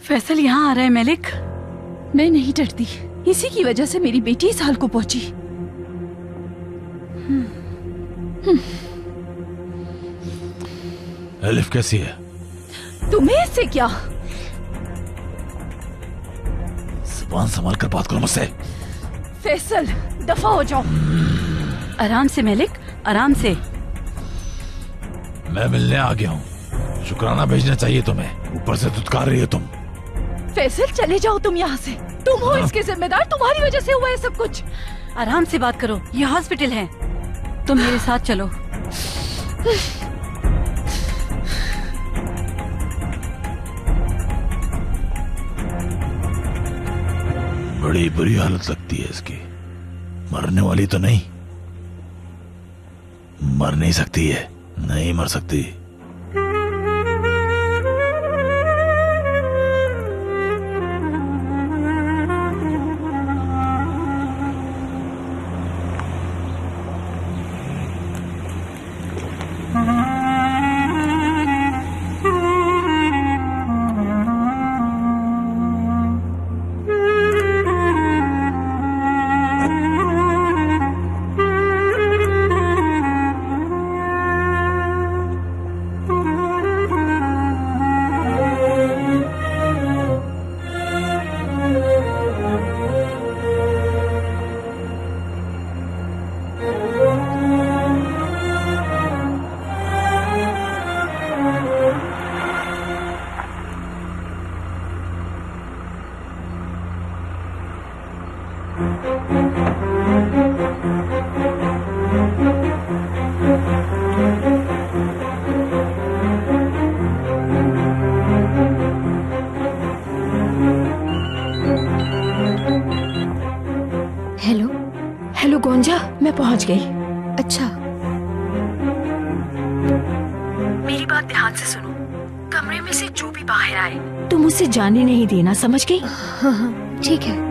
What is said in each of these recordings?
फैसल यहाँ आ रहा है मलिक। मैं नहीं डरती, इसी की वजह से मेरी बेटी इस हाल को पहुंची। एलिफ कैसी है? तुम्हें इससे क्या? जुबान संभाल कर बात करो मुझसे। फैसल दफा हो जाओ। आराम से मलिक, आराम से। मैं मिलने आ गया हूँ, शुक्राना भेजना चाहिए तुम्हें। ऊपर से धुतकार रही हो तुम। फैसल चले जाओ तुम यहाँ से। तुम हो इसके जिम्मेदार, तुम्हारी वजह से हुआ है सब कुछ। आराम से बात करो, ये हॉस्पिटल है। तुम मेरे साथ चलो। बड़ी बुरी हालत लगती है इसकी। मरने वाली तो नहीं? मर नहीं सकती है, नहीं मर सकती। हेलो। हेलो गोंजा, मैं पहुंच गई। अच्छा, मेरी बात ध्यान से सुनो। कमरे में से जो भी बाहर आए तुम उसे जाने नहीं देना, समझ गई? हाँ हाँ ठीक है।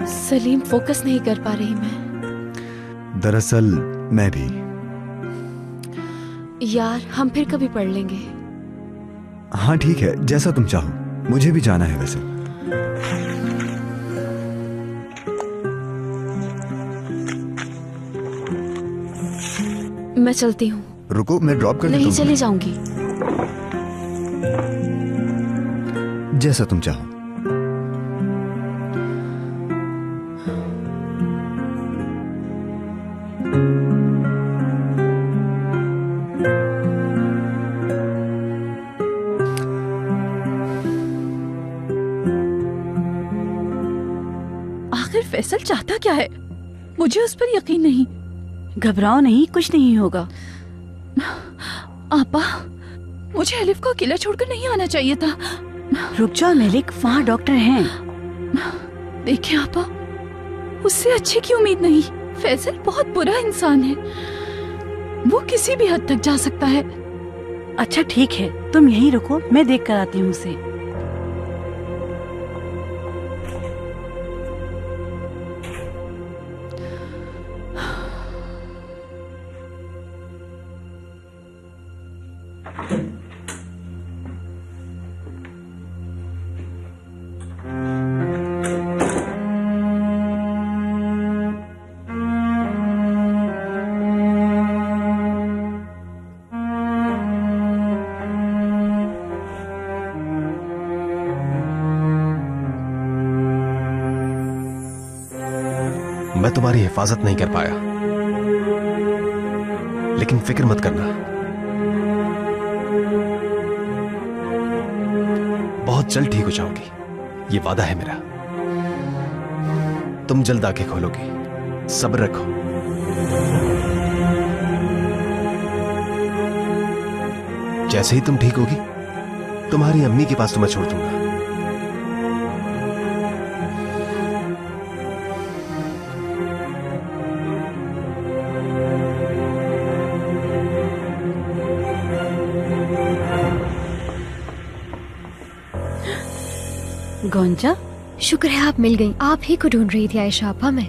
सलीम, फोकस नहीं कर पा रही मैं। दरअसल मैं भी। यार हम फिर कभी पढ़ लेंगे। हाँ ठीक है, जैसा तुम चाहो। मुझे भी जाना है वैसे। मैं चलती हूँ। रुको, मैं ड्रॉप कर देता नहीं, हूँ। चली जाऊंगी। जैसा तुम चाहो। आखिर फैसल चाहता क्या है? मुझे उस पर यकीन नहीं। घबराओ नहीं, कुछ नहीं होगा। आपा, मुझे एलिफ को अकेला छोड़कर नहीं आना चाहिए था। रुक जाओ मलिक, वहाँ डॉक्टर हैं। देखिए आपा, उससे अच्छे की उम्मीद नहीं। फैसल बहुत बुरा इंसान है, वो किसी भी हद तक जा सकता है। अच्छा ठीक है, तुम यहीं रुको, मैं देख कर आती हूँ उसे। मैं तुम्हारी हिफाजत नहीं कर पाया, लेकिन फिक्र मत करना, बहुत जल्द ठीक हो जाओगी, ये वादा है मेरा। तुम जल्द आंखें खोलोगी, सब्र रखो। जैसे ही तुम ठीक होगी, तुम्हारी अम्मी के पास तुम्हें छोड़ दूंगा। गोंजा, शुक्र है आप मिल गई। आप ही को ढूंढ रही थी आयशा आपा मैं।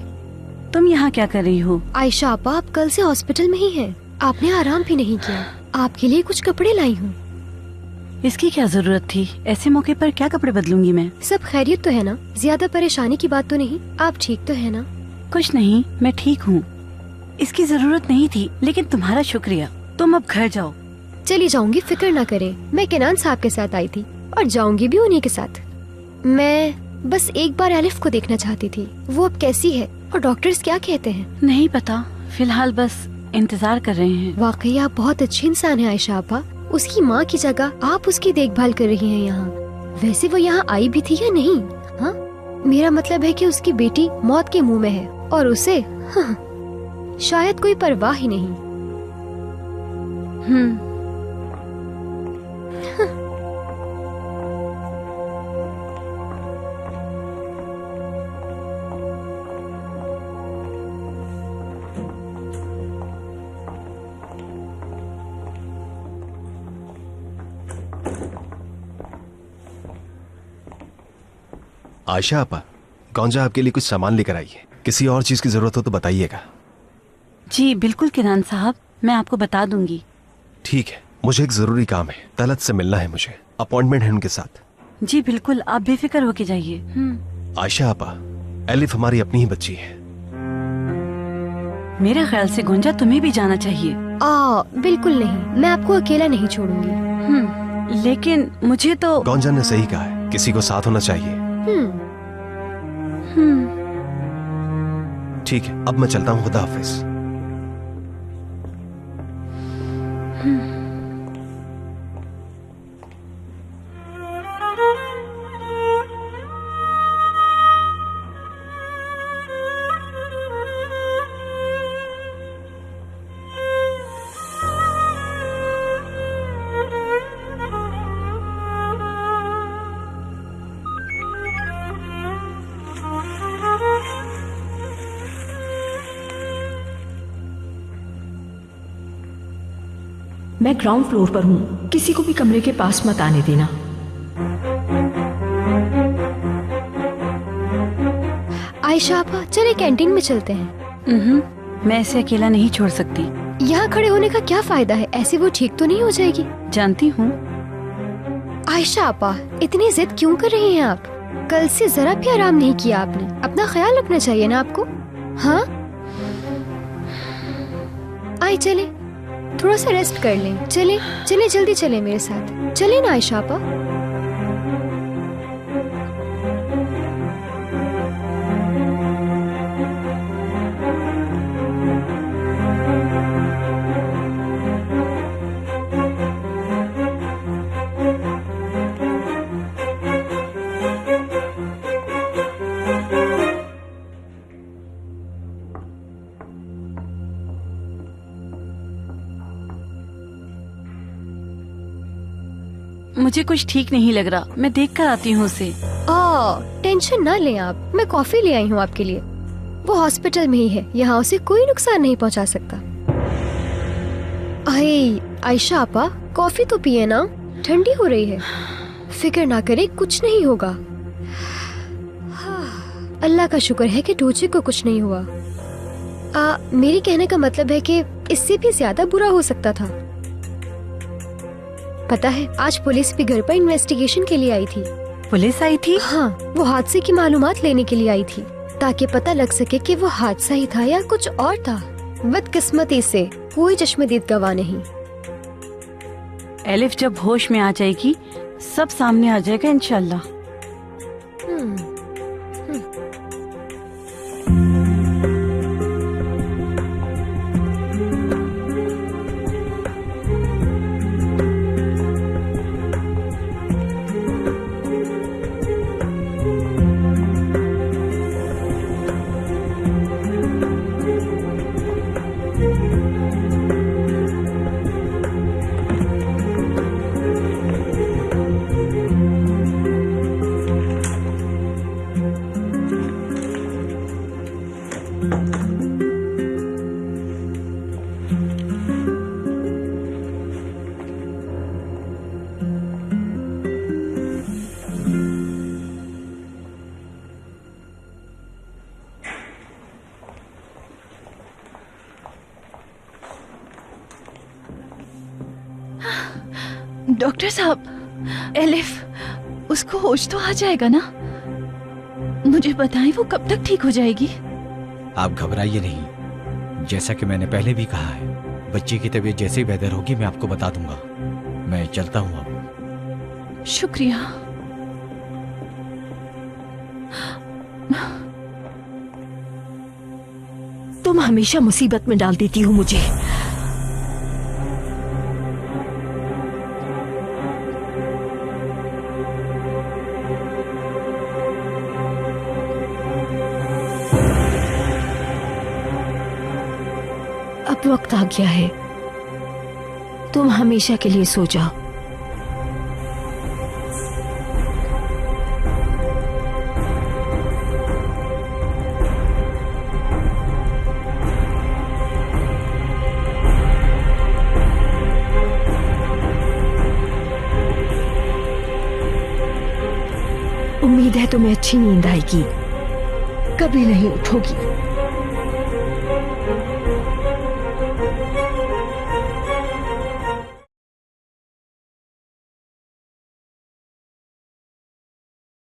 तुम यहाँ क्या कर रही हो? आयशा आपा आप कल से हॉस्पिटल में ही हैं। आपने आराम भी नहीं किया। आपके लिए कुछ कपड़े लाई हूँ। इसकी क्या जरूरत थी? ऐसे मौके पर क्या कपड़े बदलूंगी मैं? सब खैरियत तो है ना? ज्यादा परेशानी की बात तो नहीं? आप ठीक तो है ना? कुछ नहीं, मैं ठीक हूँ। इसकी जरूरत नहीं थी, लेकिन तुम्हारा शुक्रिया। तुम अब घर जाओ। चली जाऊंगी, फिक्र ना करें। मैं केनान साहब के साथ आई थी और जाऊंगी भी उन्हीं के साथ। मैं बस एक बार एलिफ को देखना चाहती थी। वो अब कैसी है और डॉक्टर्स क्या कहते हैं? नहीं पता, फिलहाल बस इंतजार कर रहे हैं। वाकई आप बहुत अच्छी इंसान है आयशा आपा। उसकी माँ की जगह आप उसकी देखभाल कर रही हैं यहाँ। वैसे वो यहाँ आई भी थी या नहीं? हाँ, मेरा मतलब है कि उसकी बेटी मौत के मुंह में है और उसे शायद कोई परवाह ही नहीं। आयशा आपा, गौंजा आपके लिए कुछ सामान लेकर आई है। किसी और चीज की जरूरत हो तो बताइएगा। जी बिल्कुल किरान साहब, मैं आपको बता दूंगी। ठीक है, मुझे एक जरूरी काम है। तलत से मिलना है मुझे। अपॉइंटमेंट है उनके साथ। जी बिल्कुल, आप बेफिक्र होके जाइए। आयशा आपा, एलिफ हमारी अपनी ही बच्ची है। मेरे ख्याल से गुंजा तुम्हें भी जाना चाहिए। बिल्कुल नहीं, मैं आपको अकेला नहीं छोड़ूंगी। लेकिन मुझे तो गौंजा ने सही कहा है, किसी को साथ होना चाहिए। ठीक है, अब मैं चलता हूँ। खुदा हाफिज। मैं ग्राउंड फ्लोर पर हूँ, किसी को भी कमरे के पास मत आने देना। आयशा आपा, चले कैंटीन में चलते हैं। मैं इसे अकेला नहीं छोड़ सकती। यहाँ खड़े होने का क्या फायदा है? ऐसे वो ठीक तो नहीं हो जाएगी। जानती हूँ। आयशा आपा, इतनी जिद क्यों कर रही हैं आप? कल से जरा भी आराम नहीं किया आपने। अपना ख्याल रखना चाहिए ना आपको। हाँ, आए चले, थोड़ा सा रेस्ट कर लें। चले चले, जल्दी चले मेरे साथ। चले ना आयशा आपा। मुझे कुछ ठीक नहीं लग रहा, मैं देख कर आती हूँ उसे। टेंशन ना लें आप, मैं कॉफी ले आई हूँ आपके लिए। वो हॉस्पिटल में ही है, यहाँ उसे कोई नुकसान नहीं पहुँचा सकता। आयशा आपा, कॉफी तो पिए ना, ठंडी हो रही है। फिक्र ना करे, कुछ नहीं होगा। अल्लाह का शुक्र है कि टूची को कुछ नहीं हुआ। मेरी कहने का मतलब है कि इससे भी ज्यादा बुरा हो सकता था। पता है, आज पुलिस भी घर पर इन्वेस्टिगेशन के लिए आई थी। पुलिस आई थी? हाँ, वो हादसे की मालूमात लेने के लिए आई थी, ताकि पता लग सके कि वो हादसा ही था या कुछ और था। बदकिस्मती से कोई चश्मदीद गवाह नहीं। एलिफ जब होश में आ जाएगी, सब सामने आ जाएगा इंशाल्लाह। डॉक्टर साहब, एलिफ, उसको होश तो आ जाएगा ना? मुझे बताएं वो कब तक ठीक हो जाएगी? आप घबराइए नहीं, जैसा कि मैंने पहले भी कहा है, बच्चे की तबीयत जैसे ही बेहतर होगी मैं आपको बता दूंगा। मैं चलता हूँ अब। शुक्रिया। तुम हमेशा मुसीबत में डाल देती हो मुझे। अब वक्त आ गया है, तुम हमेशा के लिए सो जाओ। उम्मीद है तुम्हें अच्छी नींद आएगी, कभी नहीं उठोगी।